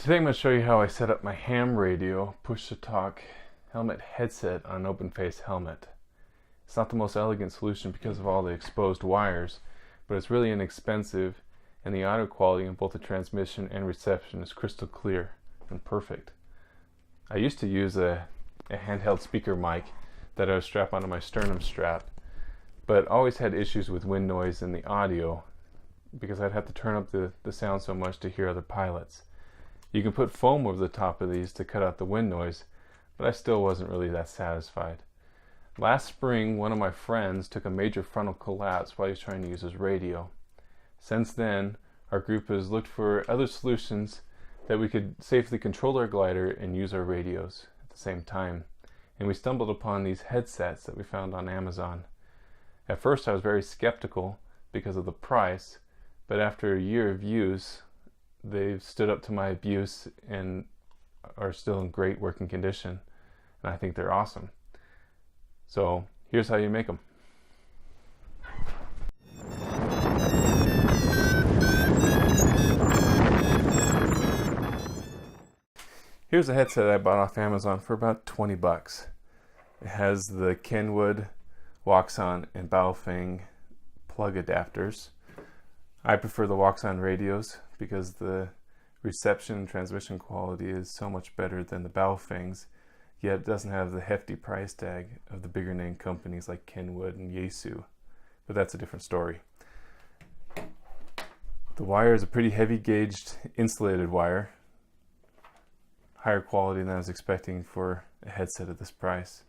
Today I'm going to show you how I set up my ham radio push-to-talk helmet headset on an open face helmet. It's not the most elegant solution because of all the exposed wires, but it's really inexpensive, and the audio quality in both the transmission and reception is crystal clear and perfect. I used to use a handheld speaker mic that I would strap onto my sternum strap, but always had issues with wind noise in the audio because I'd have to turn up the sound so much to hear other pilots. You can put foam over the top of these to cut out the wind noise, but I still wasn't really that satisfied. Last spring, one of my friends took a major frontal collapse while he was trying to use his radio. Since then, our group has looked for other solutions that we could safely control our glider and use our radios at the same time. And we stumbled upon these headsets that we found on Amazon. At first I was very skeptical because of the price, but after a year of use, they've stood up to my abuse and are still in great working condition, and I think they're awesome. So here's how you make them. Here's a headset I bought off Amazon for about 20 bucks. It has the Kenwood, Waxon, and Baofeng plug adapters. I prefer the Waxon radios because the reception and transmission quality is so much better than the Baofengs, yet it doesn't have the hefty price tag of the bigger name companies like Kenwood and Yaesu. But that's a different story. The wire is a pretty heavy gauged insulated wire, higher quality than I was expecting for a headset at this price.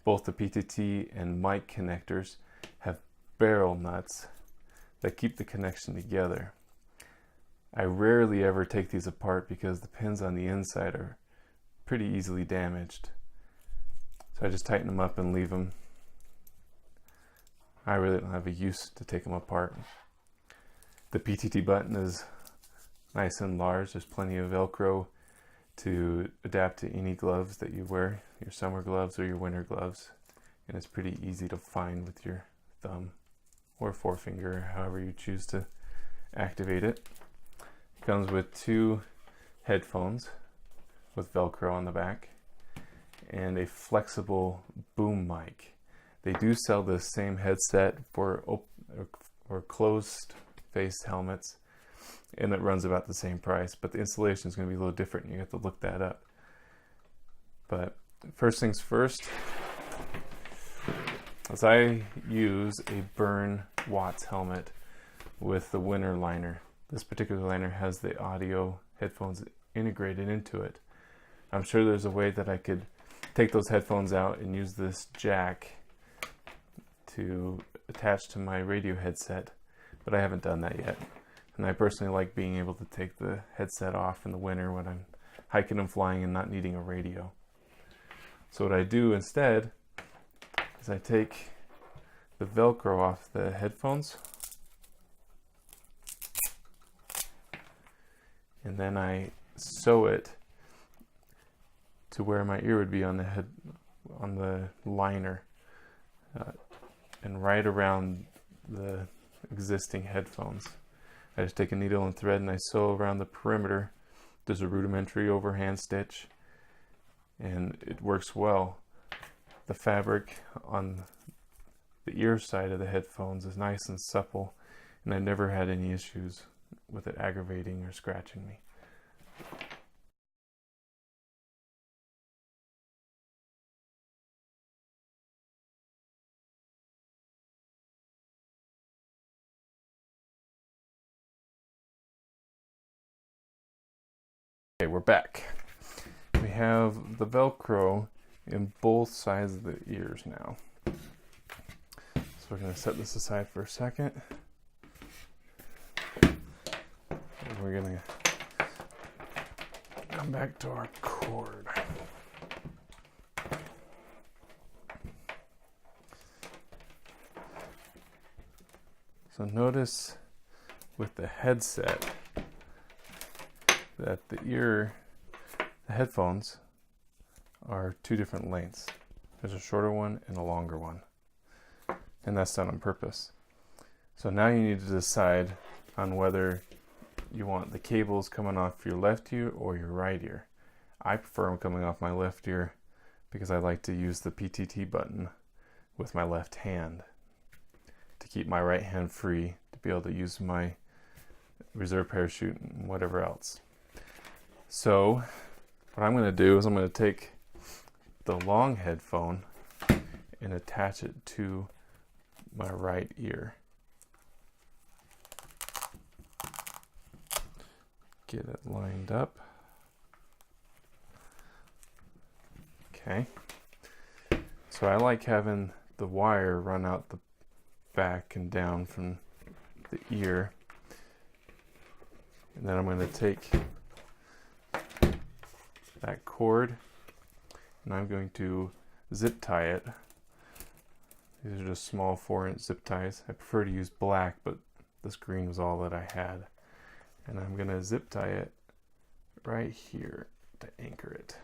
Both the PTT and mic connectors have barrel nuts that keep the connection together. I rarely ever take these apart because the pins on the inside are pretty easily damaged. So I just tighten them up and leave them. I really don't have a use to take them apart. The PTT button is nice and large. There's plenty of Velcro to adapt to any gloves that you wear, your summer gloves or your winter gloves. And it's pretty easy to find with your thumb or forefinger, however you choose to activate it. It comes with two headphones with Velcro on the back and a flexible boom mic. They do sell the same headset for closed face helmets, and it runs about the same price, but the installation is going to be a little different and you have to look that up. But first things first, as I use a Burn Watts helmet with the winter liner. This particular liner has the audio headphones integrated into it. I'm sure there's a way that I could take those headphones out and use this jack to attach to my radio headset, but I haven't done that yet. And I personally like being able to take the headset off in the winter when I'm hiking and flying and not needing a radio. So what I do instead is I take the Velcro off the headphones, and then I sew it to where my ear would be on the liner, and right around the existing headphones. I just take a needle and thread and I sew around the perimeter. There's a rudimentary overhand stitch and it works well. The fabric on the ear side of the headphones is nice and supple, and I've never had any issues with it aggravating or scratching me. Okay, we're back. We have the Velcro in both sides of the ears now. So we're going to set this aside for a second. And we're going to come back to our cord. So notice with the headset that the headphones are two different lengths. There's a shorter one and a longer one, and that's done on purpose. So now you need to decide on whether you want the cables coming off your left ear or your right ear. I prefer them coming off my left ear because I like to use the PTT button with my left hand to keep my right hand free to be able to use my reserve parachute and whatever else. So what I'm going to do is I'm going to take the long headphone and attach it to my right ear. Get it lined up. Okay. So I like having the wire run out the back and down from the ear. And then I'm going to take that cord and I'm going to zip tie it. These are just small 4-inch zip ties. I prefer to use black, but this green was all that I had. And I'm going to zip tie it right here to anchor it.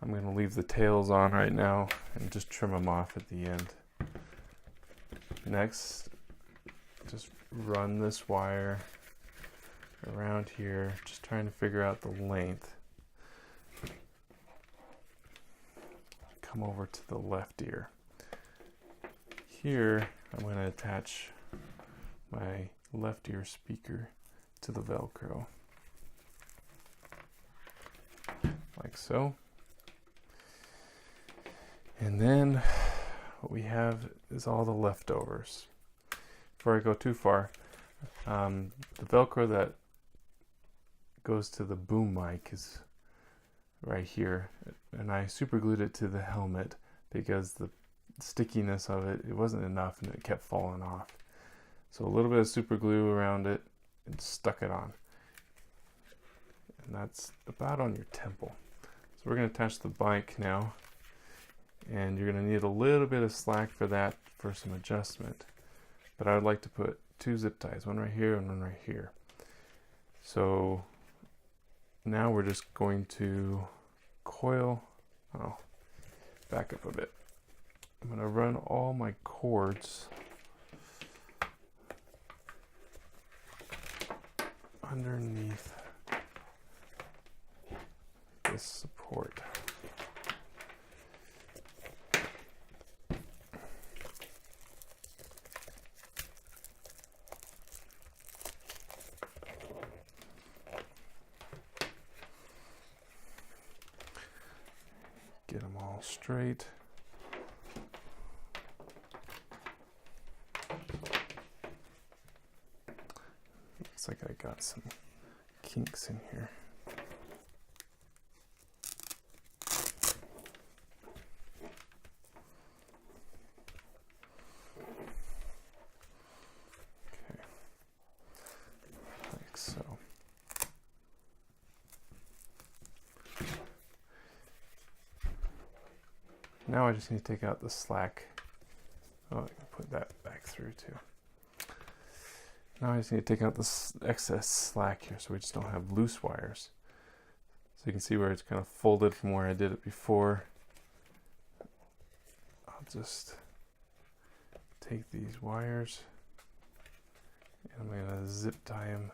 I'm going to leave the tails on right now and just trim them off at the end. Next, just run this wire around here, just trying to figure out the length. Come over to the left ear. Here, I'm going to attach my left ear speaker to the Velcro, like so. And then what we have is all the leftovers. Before I go too far, the Velcro that goes to the boom mic is right here, and I super glued it to the helmet because the stickiness of it wasn't enough and it kept falling off. So a little bit of super glue around it and stuck it on. And that's about on your temple. So we're going to attach the mic now. And you're going to need a little bit of slack for that for some adjustment. But I would like to put 2 zip ties, one right here and one right here. So now we're just going to coil, back up a bit. I'm going to run all my cords underneath this support. Get them all straight. Looks like I got some kinks in here. Okay, like so. Now I just need to take out the slack. Oh, I can put that back through too. Now I just need to take out this excess slack here so we just don't have loose wires. So you can see where it's kind of folded from where I did it before. I'll just take these wires and I'm going to zip tie them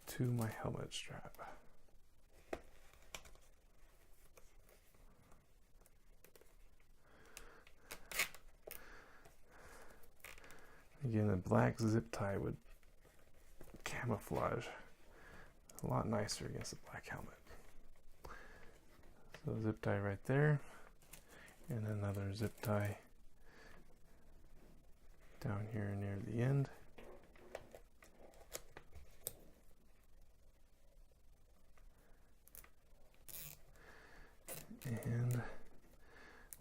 to my helmet strap. Again, a black zip tie would camouflage a lot nicer against a black helmet. So zip tie right there, and another zip tie down here near the end. And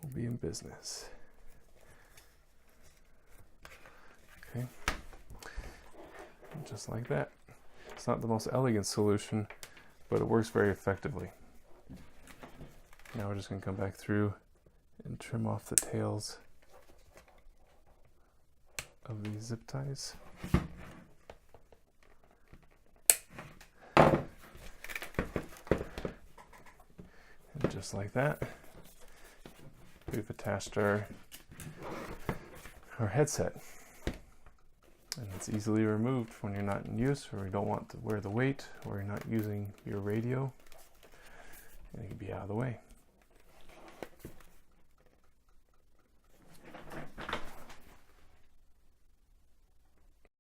we'll be in business. Okay, just like that. It's not the most elegant solution, but it works very effectively. Now we're just going to come back through and trim off the tails of these zip ties. And just like that, we've attached our headset. And it's easily removed when you're not in use, or you don't want to wear the weight, or you're not using your radio, and it can be out of the way.